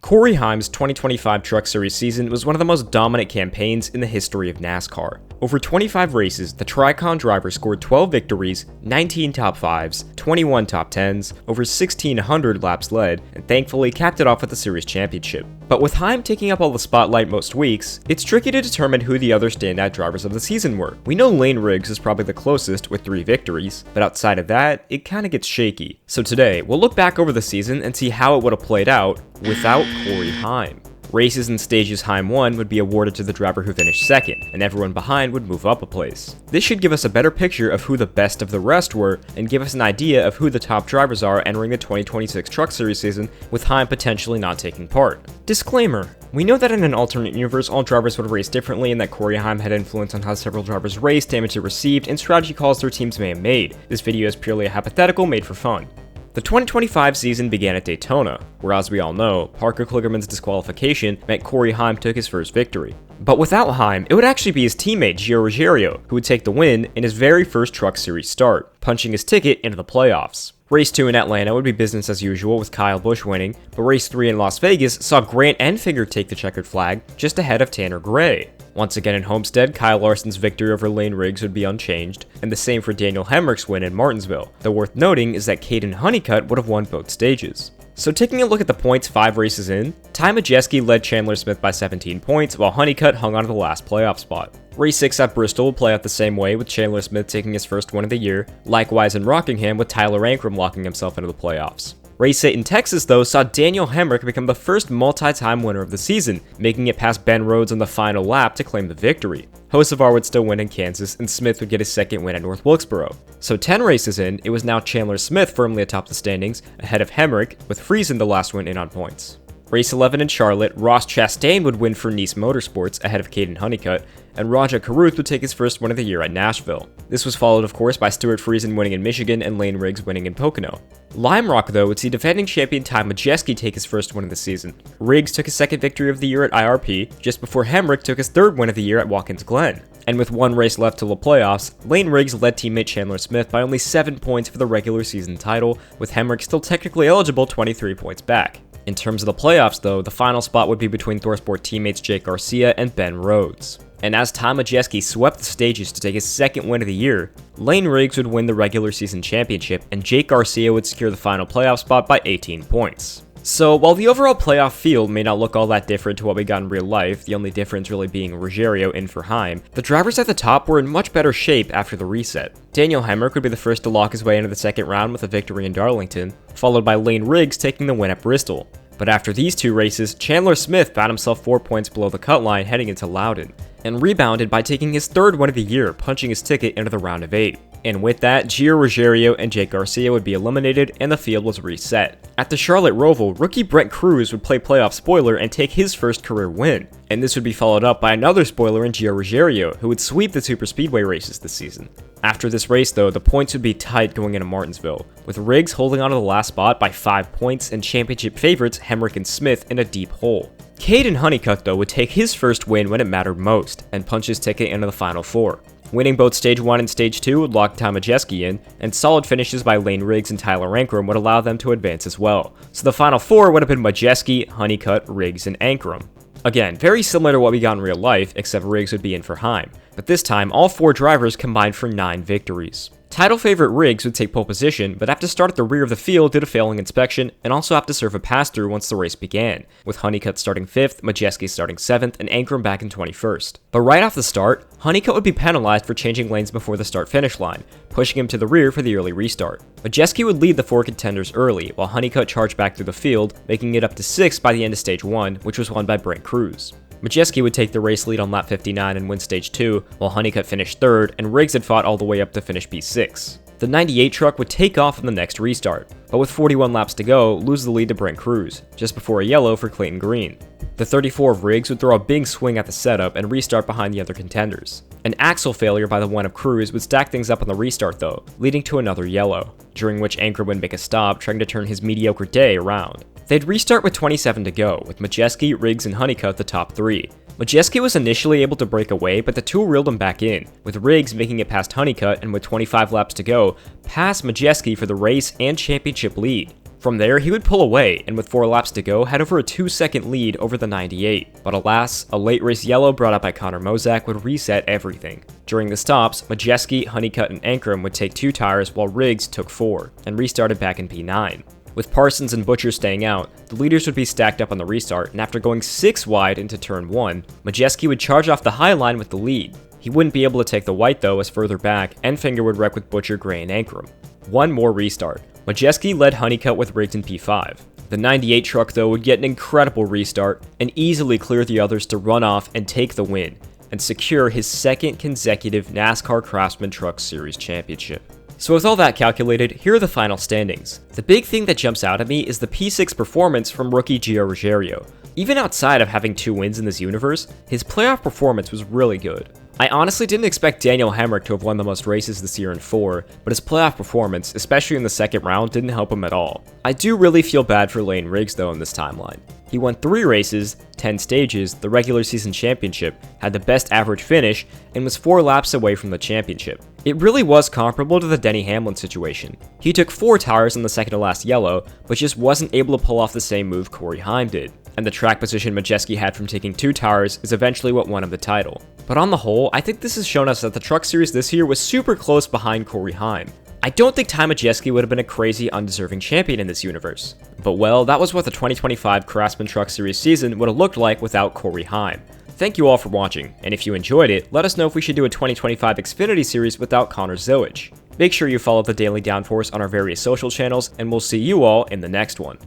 Corey Heim's 2025 Truck Series season was one of the most dominant campaigns in the history of NASCAR. Over 25 races, the Tricon driver scored 12 victories, 19 top 5s, 21 top 10s, over 1,600 laps led, and thankfully capped it off with the series championship. But with Heim taking up all the spotlight most weeks, it's tricky to determine who the other standout drivers of the season were. We know Lane Riggs is probably the closest with 3 victories, but outside of that, it kinda gets shaky. So today, we'll look back over the season and see how it would have played out without Corey Heim. Races and stages Heim won would be awarded to the driver who finished second, and everyone behind would move up a place. This should give us a better picture of who the best of the rest were, and give us an idea of who the top drivers are entering the 2026 Truck Series season, with Heim potentially not taking part. Disclaimer: we know that in an alternate universe, all drivers would race differently and that Corey Heim had influence on how several drivers raced, damage it received, and strategy calls their teams may have made. This video is purely a hypothetical made for fun. The 2025 season began at Daytona, where, as we all know, Parker Kligerman's disqualification meant Corey Heim took his first victory. But without Heim, it would actually be his teammate Gio Ruggiero who would take the win in his very first Truck Series start, punching his ticket into the playoffs. Race 2 in Atlanta would be business as usual with Kyle Busch winning, but Race 3 in Las Vegas saw Grant Enfinger take the checkered flag, just ahead of Tanner Gray. Once again in Homestead, Kyle Larson's victory over Lane Riggs would be unchanged, and the same for Daniel Hemrick's win in Martinsville, though worth noting is that Caden Honeycutt would have won both stages. So taking a look at the points 5 races in, Ty Majeski led Chandler Smith by 17 points, while Honeycutt hung on to the last playoff spot. Race 6 at Bristol will play out the same way, with Chandler Smith taking his first win of the year, likewise in Rockingham with Tyler Ankrum locking himself into the playoffs. Race 8 in Texas, though, saw Daniel Hemrick become the first multi-time winner of the season, making it past Ben Rhodes on the final lap to claim the victory. Hocevar would still win in Kansas, and Smith would get his second win at North Wilkesboro. So 10 races in, it was now Chandler Smith firmly atop the standings, ahead of Hemrick, with Friesen the last one in on points. Race 11 in Charlotte, Ross Chastain would win for Nice Motorsports ahead of Caden Honeycutt, and Rajah Caruth would take his first win of the year at Nashville. This was followed, of course, by Stuart Friesen winning in Michigan and Lane Riggs winning in Pocono. Lime Rock, though, would see defending champion Ty Majeski take his first win of the season. Riggs took his second victory of the year at IRP, just before Hemrick took his third win of the year at Watkins Glen. And with one race left till the playoffs, Lane Riggs led teammate Chandler Smith by only 7 points for the regular season title, with Hemrick still technically eligible 23 points back. In terms of the playoffs, though, the final spot would be between ThorSport teammates Jake Garcia and Ben Rhodes. And as Ty Majeski swept the stages to take his second win of the year, Lane Riggs would win the regular season championship, and Jake Garcia would secure the final playoff spot by 18 points. So, while the overall playoff field may not look all that different to what we got in real life, the only difference really being Ruggiero in for Heim, the drivers at the top were in much better shape after the reset. Daniel Hemrick would be the first to lock his way into the second round with a victory in Darlington, followed by Lane Riggs taking the win at Bristol. But after these 2 races, Chandler Smith found himself 4 points below the cut line heading into Loudon, and rebounded by taking his third win of the year, punching his ticket into the round of 8. And with that, Gio Ruggiero and Jake Garcia would be eliminated, and the field was reset. At the Charlotte Roval, rookie Brent Cruz would play playoff spoiler and take his first career win, and this would be followed up by another spoiler in Gio Ruggiero, who would sweep the superspeedway races this season. After this race, though, the points would be tight going into Martinsville, with Riggs holding on to the last spot by 5 points and championship favorites Hemrick and Smith in a deep hole. Caden Honeycutt, though, would take his first win when it mattered most, and punch his ticket into the final 4. Winning both Stage 1 and Stage 2 would lock Ty Majeski in, and solid finishes by Lane Riggs and Tyler Ankrum would allow them to advance as well. So the final 4 would have been Majeski, Honeycutt, Riggs, and Ankrum. Again, very similar to what we got in real life, except Riggs would be in for Heim. But this time, all 4 drivers combined for 9 victories. Title favorite Riggs would take pole position, but have to start at the rear of the field due to failing inspection, and also have to serve a pass-through once the race began, with Honeycutt starting 5th, Majeski starting 7th, and Ankrum back in 21st. But right off the start, Honeycutt would be penalized for changing lanes before the start-finish line, pushing him to the rear for the early restart. Majeski would lead the 4 contenders early, while Honeycutt charged back through the field, making it up to 6th by the end of Stage 1, which was won by Brent Cruz. Majeski would take the race lead on lap 59 and win Stage 2, while Honeycutt finished 3rd, and Riggs had fought all the way up to finish P6. The 98 truck would take off in the next restart, but with 41 laps to go, lose the lead to Brent Cruz, just before a yellow for Clayton Green. The 34 of Riggs would throw a big swing at the setup and restart behind the other contenders. An axle failure by the 1 of Cruz would stack things up on the restart though, leading to another yellow, during which Ankrum would make a stop trying to turn his mediocre day around. They'd restart with 27 to go, with Majeski, Riggs, and Honeycutt the top 3. Majeski was initially able to break away, but the 2 reeled him back in, with Riggs making it past Honeycutt and with 25 laps to go, past Majeski for the race and championship lead. From there, he would pull away, and with 4 laps to go, had over a 2-second lead over the 98. But alas, a late race yellow brought up by Connor Mozak would reset everything. During the stops, Majeski, Honeycutt, and Ankrum would take 2 tires while Riggs took 4, and restarted back in P9. With Parsons and Butcher staying out, the leaders would be stacked up on the restart, and after going 6 wide into turn 1, Majeski would charge off the high line with the lead. He wouldn't be able to take the white though, as further back, Enfinger would wreck with Butcher, Gray, and Ankrum. One more restart. Majeski led Honeycutt with Riggs in P5. The 98 truck though would get an incredible restart and easily clear the others to run off and take the win, and secure his 2nd consecutive NASCAR Craftsman Truck Series championship. So with all that calculated, here are the final standings. The big thing that jumps out at me is the P6 performance from rookie Gio Ruggiero. Even outside of having 2 wins in this universe, his playoff performance was really good. I honestly didn't expect Daniel Hemrick to have won the most races this year in 4, but his playoff performance, especially in the 2nd round, didn't help him at all. I do really feel bad for Lane Riggs though in this timeline. He won 3 races, 10 stages, the regular season championship, had the best average finish, and was 4 laps away from the championship. It really was comparable to the Denny Hamlin situation. He took 4 tires in the second to last yellow, but just wasn't able to pull off the same move Corey Heim did. And the track position Majeski had from taking 2 tires is eventually what won him the title. But on the whole, I think this has shown us that the Truck Series this year was super close behind Corey Heim. I don't think Ty Majeski would have been a crazy undeserving champion in this universe. But well, that was what the 2025 Craftsman Truck Series season would have looked like without Corey Heim. Thank you all for watching, and if you enjoyed it, let us know if we should do a 2025 Xfinity Series without Connor Zoich. Make sure you follow the Daily Downforce on our various social channels, and we'll see you all in the next one.